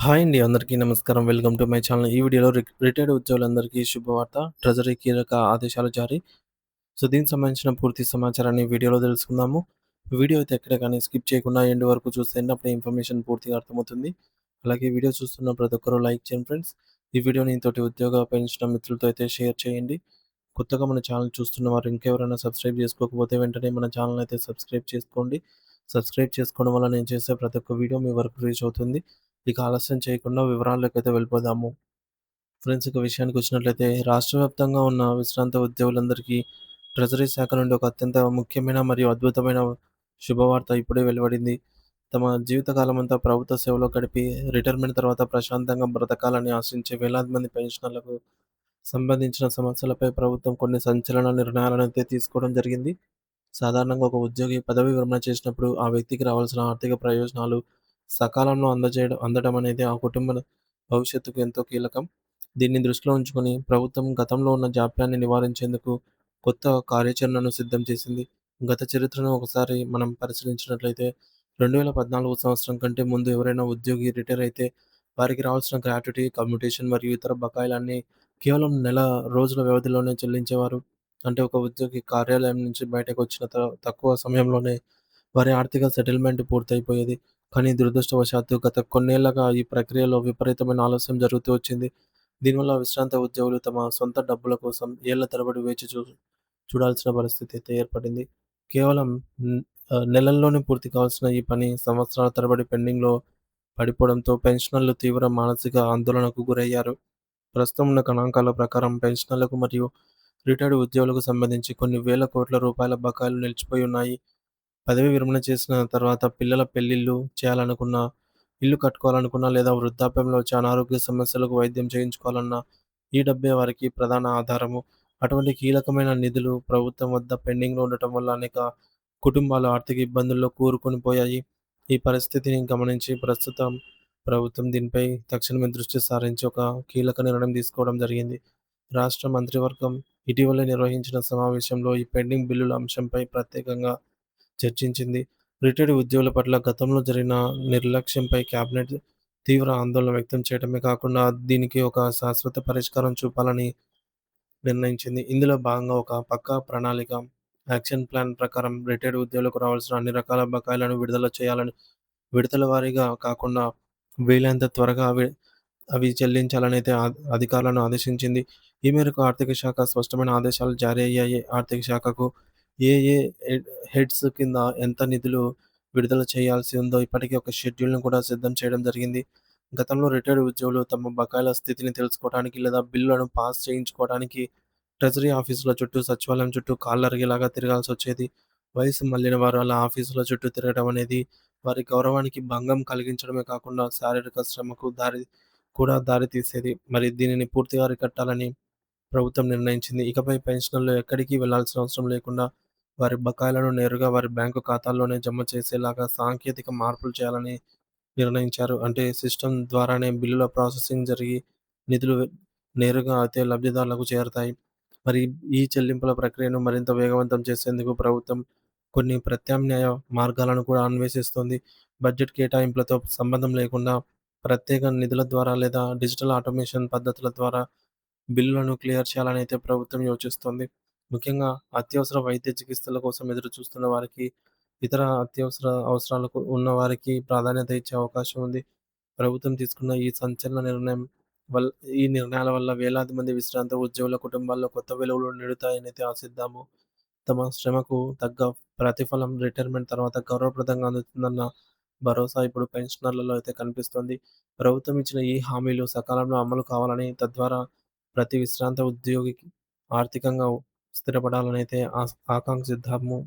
Hi అండి. అందరికీ నమస్కారం. Welcome to my channel. ఈ వీడియోలో రిటైర్డ్ ఉద్యోగులందరికీ శుభవార్త. ట్రెజరీ కీలక ఆదేశాలు జారీ. దీనికి సంబంధించిన పూర్తి సమాచారాన్ని వీడియోలో తెలుసుకుందాము. వీడియో అయితే ఎక్కడ గాని స్కిప్ చేయకుండా ఎండ్ వరకు చూసేయండి. అప్పుడే ఇన్ఫర్మేషన్ పూర్తిగా అర్థమవుతుంది. అలాగే వీడియో చూస్తున్న ప్రతి ఒక్కరు లైక్ చేయండి ఫ్రెండ్స్. ఈ వీడియోని తోటి ఉద్యోగ పెంచిన మిత్రులతో అయితే షేర్ చేయండి. కొత్తగా మన ఛానల్ చూస్తున్న వారు ఇంకెవరైనా సబ్స్క్రైబ్ చేసుకోకపోతే వెంటనే మన ఛానల్ అయితే సబ్స్క్రైబ్ చేసుకోండి. సబ్స్క్రైబ్ చేసుకోవడం వల్ల నేను చేసే ప్రతి ఒక్క వీడియో మీ వరకు రీచ్ అవుతుంది. ఇక ఆలస్యం చేయకుండా వివరాల్లోకైతే వెళ్ళిపోదాము. ఫ్రెండ్స్ ఇక విషయానికొచ్చినట్లయితే రాష్ట్ర వ్యాప్తంగా ఉన్న విశ్రాంత ఉద్యోగులందరికీ ట్రెజరీ శాఖ నుండి ఒక అత్యంత ముఖ్యమైన మరియు అద్భుతమైన శుభవార్త ఇప్పుడే వెలువడింది. తమ జీవితకాలమంతా ప్రభుత్వ సేవలో గడిపి రిటైర్మెంట్ తర్వాత ప్రశాంతంగా బ్రతకాలని ఆశించే వేలాది మంది పెన్షనర్లకు సంబంధించిన సమస్యలపై ప్రభుత్వం కొన్ని సంచలన నిర్ణయాలనైతే తీసుకోవడం జరిగింది. సాధారణంగా ఒక ఉద్యోగి పదవీ విరమణ చేసినప్పుడు ఆ వ్యక్తికి రావాల్సిన ఆర్థిక ప్రయోజనాలు సకాలంలో అందడం అనేది ఆ కుటుంబ భవిష్యత్తుకు ఎంతో కీలకం. దీన్ని దృష్టిలో ఉంచుకొని ప్రభుత్వం గతంలో ఉన్న జాప్యాన్ని నివారించేందుకు కొత్త కార్యాచరణను సిద్ధం చేసింది. గత చరిత్రను ఒకసారి మనం పరిశీలించినట్లయితే 2014 సంవత్సరం కంటే ముందు ఎవరైనా ఉద్యోగి రిటైర్ అయితే వారికి రావాల్సిన గ్రాట్యుటీ, కమ్యూటేషన్ మరియు ఇతర బకాయిలన్నీ కేవలం నెల రోజుల వ్యవధిలోనే చెల్లించేవారు. అంటే ఒక ఉద్యోగి కార్యాలయం నుంచి బయటకొచ్చిన తక్కువ సమయంలోనే వారి ఆర్థిక సెటిల్‌మెంట్ పూర్తయిపోయేది. కానీ దురదృష్టవశాత్తు గత కొన్నేళ్లుగా ఈ ప్రక్రియలో విపరీతమైన ఆలస్యం జరుగుతూ వచ్చింది. దీనివల్ల విశ్రాంత ఉద్యోగులు తమ సొంత డబ్బుల కోసం ఏళ్ల తరబడి వేచి చూడాల్సిన పరిస్థితి అయితే ఏర్పడింది. కేవలం నెలల్లోనే పూర్తి కావాల్సిన ఈ పని సంవత్సరాల తరబడి పెండింగ్‌లో పడిపోవడంతో పెన్షనర్లు తీవ్ర మానసిక ఆందోళనకు గురయ్యారు. ప్రస్తుతం ఉన్న గణాంకాల ప్రకారం పెన్షనర్లకు మరియు రిటైర్డ్ ఉద్యోగులకు సంబంధించి కొన్ని వేల కోట్ల రూపాయల బకాయిలు నిలిచిపోయి ఉన్నాయి. పదవీ విరమణ చేసిన తర్వాత పిల్లల పెళ్ళిళ్ళు చేయాలనుకున్నా, ఇల్లు కట్టుకోవాలనుకున్నా లేదా వృద్ధాప్యంలో వచ్చే అనారోగ్య సమస్యలకు వైద్యం చేయించుకోవాలన్నా ఈ డబ్బే వారికి ప్రధాన ఆధారము. అటువంటి కీలకమైన నిధులు ప్రభుత్వం వద్ద పెండింగ్‌లో ఉండటం వల్ల అనేక కుటుంబాలు ఆర్థిక ఇబ్బందుల్లో కూరుకొని పోయాయి. ఈ పరిస్థితిని గమనించి ప్రస్తుతం ప్రభుత్వం దీనిపై తక్షణమే దృష్టి సారించి ఒక కీలక నిర్ణయం తీసుకోవడం జరిగింది. రాష్ట్ర మంత్రివర్గం ఇటీవలే నిర్వహించిన సమావేశంలో ఈ పెండింగ్ బిల్లుల అంశంపై ప్రత్యేకంగా చర్చించింది. రిటైర్డ్ ఉద్యోగుల పట్ల గతంలో జరిగిన నిర్లక్ష్యంపై కేబినెట్ తీవ్ర ఆందోళన వ్యక్తం చేయడమే కాకుండా దీనికి ఒక శాశ్వత పరిష్కారం చూపాలని నిర్ణయించింది. ఇందులో భాగంగా ఒక పక్కా ప్రణాళిక, యాక్షన్ ప్లాన్ ప్రకారం రిటైర్డ్ ఉద్యోగులకు రావాల్సిన అన్ని రకాల బకాయిలను విడుదల చేయాలని, విడతల వారీగా కాకుండా వీలైనంత త్వరగా అవి చెల్లించాలనైతే అధికారులను ఆదేశించింది. ఈ మేరకు ఆర్థిక శాఖ స్పష్టమైన ఆదేశాలు జారీ అయ్యాయి. ఆర్థిక శాఖకు ఏ ఏ హెడ్స్ కింద ఎంత నిధులు విడుదల చేయాల్సి ఉందో ఇప్పటికే ఒక షెడ్యూల్‌ను కూడా సిద్ధం చేయడం జరిగింది. గతంలో రిటైర్డ్ ఉద్యోగులు తమ బకాయిల స్థితిని తెలుసుకోవడానికి లేదా బిల్లులను పాస్ చేయించుకోవడానికి ట్రెజరీ ఆఫీసుల చుట్టూ, సచివాలయం చుట్టూ కాళ్ళరిగేలాగా తిరగాల్సొచ్చేది. వయసు మళ్లిన వారు అలా ఆఫీసుల చుట్టూ తిరగడం అనేది వారి గౌరవానికి భంగం కలిగించడమే కాకుండా శారీరక శ్రమకు దారి తీసేది. మరి దీనిని పూర్తిగా అరికట్టాలని ప్రభుత్వం నిర్ణయించింది. ఇకపై పెన్షనర్లు ఎక్కడికి వెళ్లాల్సిన అవసరం లేకుండా వారి బకాయిలను నేరుగా వారి బ్యాంకు ఖాతాల్లోనే జమ చేసేలాగా సాంకేతిక మార్పులు చేయాలని నిర్ణయించారు. అంటే సిస్టమ్ ద్వారానే బిల్లుల ప్రాసెసింగ్ జరిగి నిధులు నేరుగా అయితే లబ్ధిదారులకు చేరతాయి. మరి ఈ చెల్లింపుల ప్రక్రియను మరింత వేగవంతం చేసేందుకు ప్రభుత్వం కొన్ని ప్రత్యామ్నాయ మార్గాలను కూడా అన్వేషిస్తోంది. బడ్జెట్ కేటాయింపులతో సంబంధం లేకుండా ప్రత్యేక నిధుల ద్వారా లేదా డిజిటల్ ఆటోమేషన్ పద్ధతుల ద్వారా బిల్లులను క్లియర్ చేయాలని అయితే ప్రభుత్వం యోచిస్తోంది. ముఖ్యంగా అత్యవసర వైద్య చికిత్సల కోసం ఎదురు చూస్తున్న వారికి, ఇతర అత్యవసర అవసరాలకు ఉన్న వారికి ప్రాధాన్యత ఇచ్చే అవకాశం ఉంది. ప్రభుత్వం తీసుకున్న ఈ సంచలన నిర్ణయం వల్ ఈ నిర్ణయాల వల్ల వేలాది మంది విశ్రాంత ఉద్యోగుల కుటుంబాల్లో కొత్త వెలుగులు నిండుతాయనైతే ఆశిద్దాము. తమ శ్రమకు తగ్గ ప్రతిఫలం రిటైర్మెంట్ తర్వాత గౌరవప్రదంగా అందుతుందన్న భరోసా ఇప్పుడు పెన్షనర్లలో అయితే కనిపిస్తోంది. ప్రభుత్వం ఇచ్చిన ఈ హామీలు సకాలంలో అమలు కావాలని, తద్వారా ప్రతి విశ్రాంత ఉద్యోగికి ఆర్థికంగా స్థిరపడాలనైతే ఆకాంక్షిద్దాము.